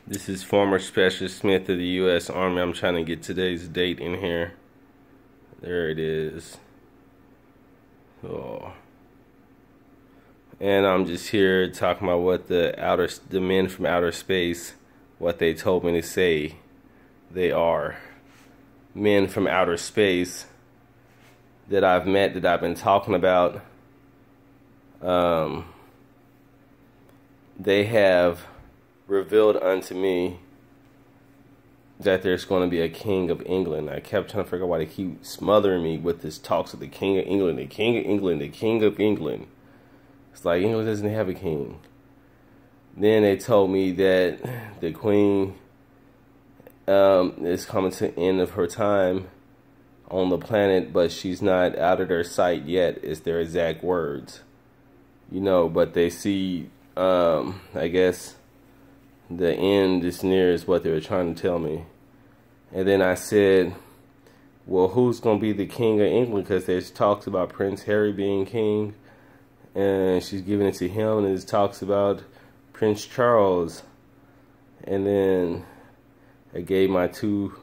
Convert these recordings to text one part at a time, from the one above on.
This is former Special Smith of the U.S. Army. I'm trying to get today's date in here. There it is. Oh. And I'm just here talking about what the men from outer space, what they told me to say they are. Men from outer space that I've met, that I've been talking about. They have revealed unto me that there's going to be a king of England. I kept trying to figure out why they keep smothering me with this talks of the king of England, the king of England, the king of England. It's like England doesn't have a king. Then they told me that the queen is coming to the end of her time on the planet, but she's not out of their sight yet, is their exact words. You know, but they see, I guess, the end is near is what they were trying to tell me. And then I said, well, who's going to be the king of England? Because there's talks about Prince Harry being king, and she's giving it to him, and there's talks about Prince Charles. And then I gave my two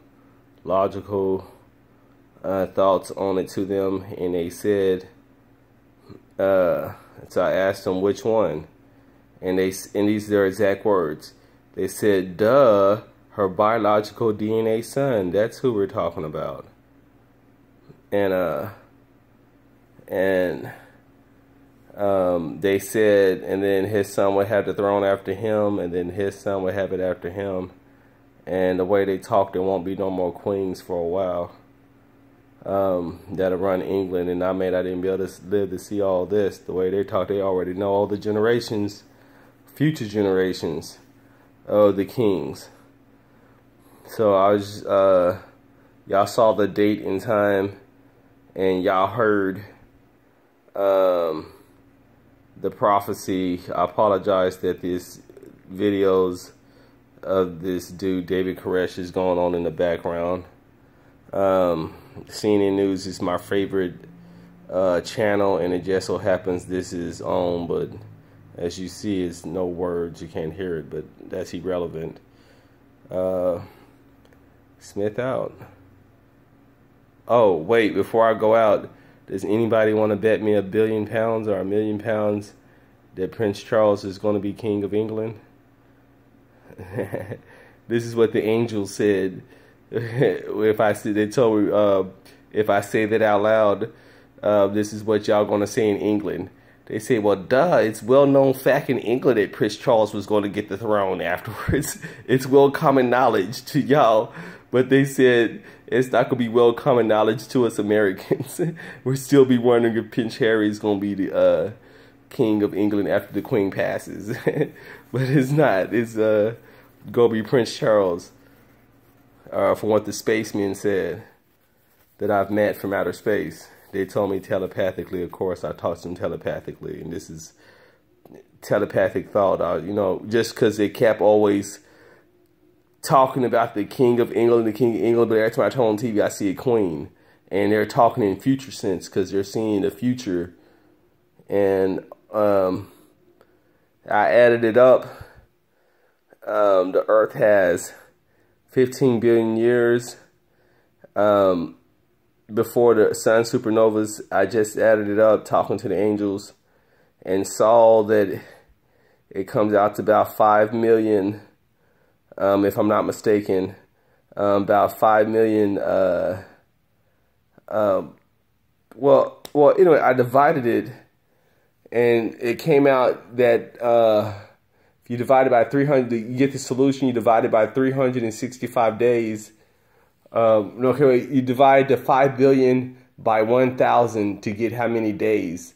logical thoughts on it to them, and they said, so I asked them which one, and these are their exact words. They said, duh, her biological DNA son. That's who we're talking about. And they said, and then his son would have the throne after him, and then his son would have it after him. And the way they talk, there won't be no more queens for a while that'll run England. And I didn't be able to live to see all this. The way they talk, they already know all the generations, future generations of the kings. So I was, y'all saw the date and time, and y'all heard the prophecy. I apologize that these videos of this dude David Koresh is going on in the background. CNN News is my favorite channel, and it just so happens this is on, but as you see, it's no words, you can't hear it, but that's irrelevant. Smith out. Oh, wait, before I go out, does anybody want to bet me £1 billion or £1 million that Prince Charles is going to be King of England? This is what the angels said. They told me if I say that out loud, this is what y'all gonna say in England. They say, well, duh, it's well-known fact in England that Prince Charles was going to get the throne afterwards. It's well common knowledge to y'all, but they said it's not gonna be well common knowledge to us Americans. We'll still be wondering if Prince Harry is gonna be the King of England after the Queen passes, but it's not. It's gonna be Prince Charles. From what the spacemen said that I've met from outer space. They told me telepathically. Of course, I talked to them telepathically, and this is telepathic thought. You know, just because they kept always talking about the King of England, the King of England, but every time I turn on TV, I see a queen, and they're talking in future sense because they're seeing the future. And I added it up. The Earth has 15 billion years before the sun supernovas. I just added it up, talking to the angels, and saw that it comes out to about 5 million, if I'm not mistaken, about 5 million. Well, anyway, I divided it, and it came out that if you divide it by 300, you get the solution. You divide it by 365 days. Okay, wait, you divide the 5 billion by 1,000 to get how many days.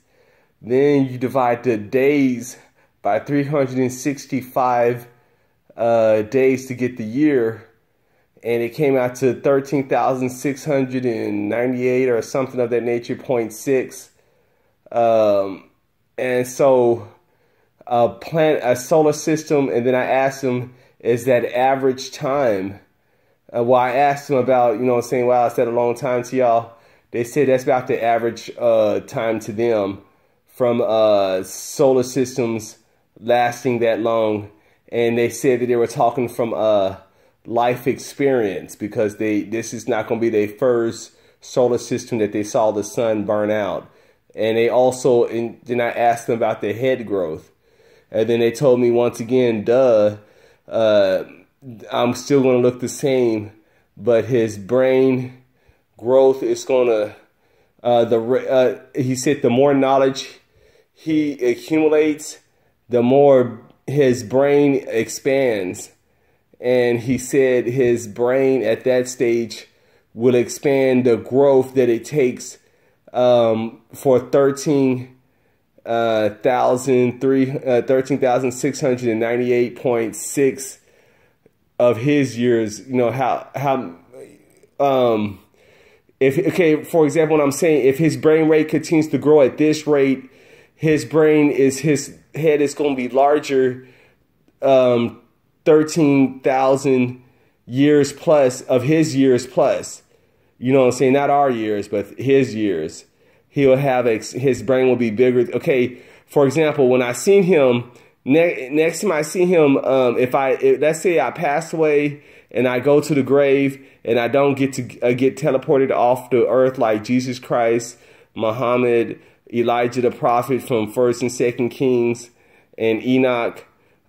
Then you divide the days by 365 days to get the year. And it came out to 13,698 or something of that nature, 0.6. And so a solar system, and then I asked them, is that average time? Well, I asked them about, saying, wow, is that a long time to y'all? They said that's about the average time to them from solar systems lasting that long. and they said that they were talking from life experience, because this is not going to be their first solar system that they saw the sun burn out. And they also, then I asked them about their head growth, and then they told me once again, duh, I'm still going to look the same, but his brain growth is going to, he said the more knowledge he accumulates, the more his brain expands. And he said his brain at that stage will expand the growth that it takes for 13,698.6 of his years. You know, okay, for example, what I'm saying, if his brain rate continues to grow at this rate, his head is going to be larger, 13,000 years plus of his years plus. You know what I'm saying? Not our years, but his years. He'll have, his brain will be bigger. Okay, for example, when I seen him, next time I see him, let's say I pass away and I go to the grave and I don't get to get teleported off the earth like Jesus Christ, Muhammad, Elijah the prophet from 1st and 2nd Kings, and Enoch,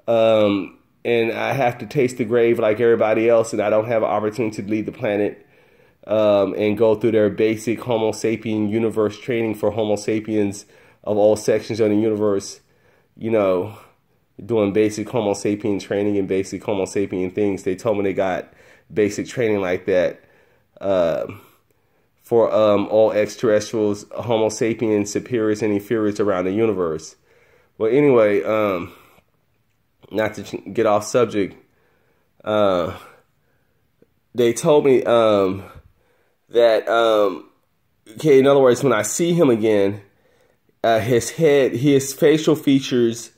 and I have to taste the grave like everybody else, and I don't have an opportunity to leave the planet and go through their basic Homo sapien universe training for Homo sapiens of all sections of the universe, you know, doing basic Homo sapien training and basic Homo sapien things. They told me they got basic training like that for all extraterrestrials, Homo sapiens, superiors and inferiors around the universe. Well, anyway, not to get off subject, they told me that, okay, in other words, when I see him again, his facial features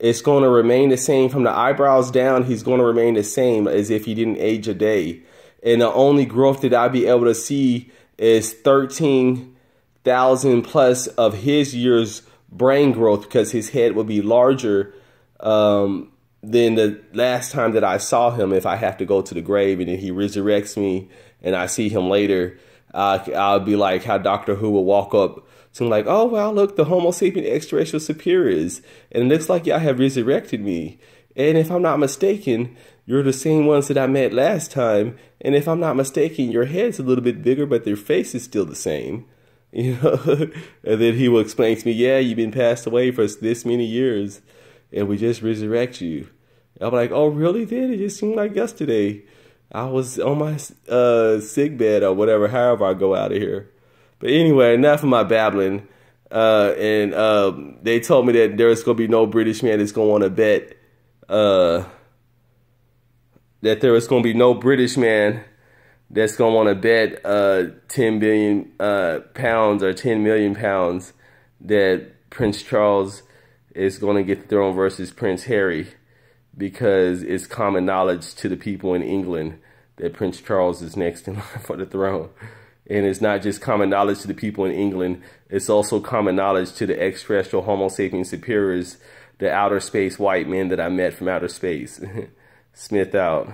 is going to remain the same. From the eyebrows down, he's going to remain the same as if he didn't age a day. And the only growth that I'll be able to see is 13,000 plus of his year's brain growth, because his head will be larger than the last time that I saw him. If I have to go to the grave and then he resurrects me and I see him later, I'll be like how Doctor Who will walk up to him like, oh, well, look, the Homo sapien extraterrestrial superiors, and it looks like y'all have resurrected me. And if I'm not mistaken, you're the same ones that I met last time. And if I'm not mistaken, your head's a little bit bigger, but their face is still the same. You know, and then he will explain to me, yeah, you've been passed away for this many years, and we just resurrect you. I'm like, oh, really? Then it just seemed like yesterday. I was on my sick bed or whatever, however I go out of here. But anyway, enough of my babbling. They told me that there's going to be no British man that's going to want to bet, that there is going to be no British man that's going to want to bet 10 billion pounds or 10 million pounds that Prince Charles is going to get the throne versus Prince Harry, because it's common knowledge to the people in England that Prince Charles is next in line for the throne. And it's not just common knowledge to the people in England, it's also common knowledge to the extraterrestrial Homo sapien superiors, the outer space white men that I met from outer space. Smith out.